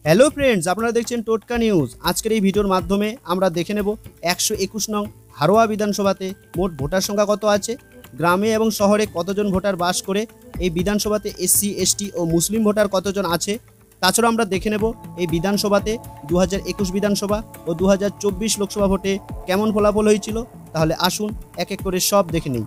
Hello friends, আপনারা দেখছেন টোটকা নিউজ। আজকের এই ভিডিওর মাধ্যমে আমরা দেখে নেব 121 নং হারোয়া বিধানসভাতে মোট ভোটার সংখ্যা কত আছে, গ্রামে এবং শহরে কতজন ভোটার বাস করে, এই বিধানসভাতে এসসি এসটি ও মুসলিম ভোটার কতজন আছে। তাছাড়া আমরা দেখে নেব এই বিধানসভাতে 2021 বিধানসভা ও 2024 লোকসভা ভোটে কেমন ফলাফল হয়েছিল। তাহলে আসুন এক এক করে সব দেখে নিই।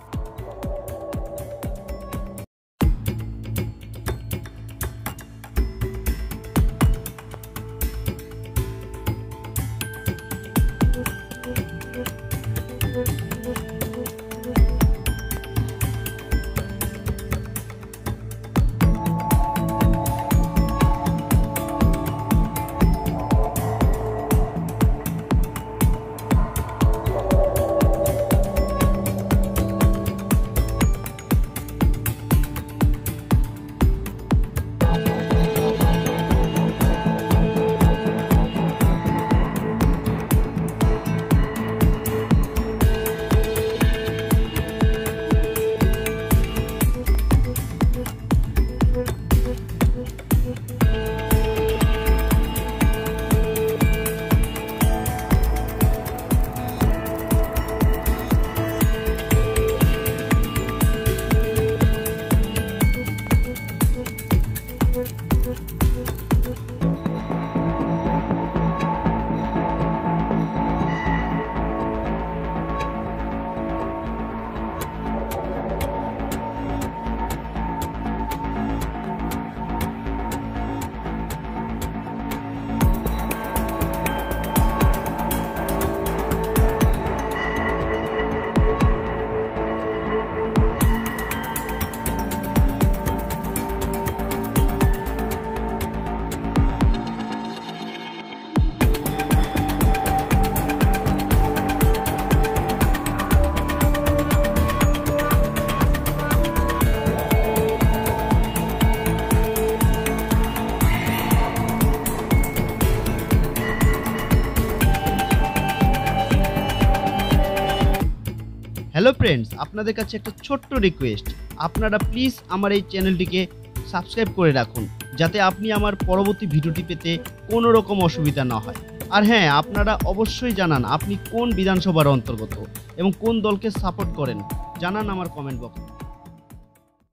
হ্যালো ফ্রেন্ডস, আপনাদের কাছে একটা ছোট্ট রিকোয়েস্ট, আপনারা প্লিজ আমার এই চ্যানেলটিকে সাবস্ক্রাইব করে রাখুন, যাতে আপনি আমার পরবর্তী ভিডিওটি পেতে কোনো রকম অসুবিধা না হয়। আর হ্যাঁ, আপনারা অবশ্যই জানান আপনি কোন বিধানসভার অন্তর্গত এবং কোন দলকে সাপোর্ট করেন, জানান আমার কমেন্ট বক্সে।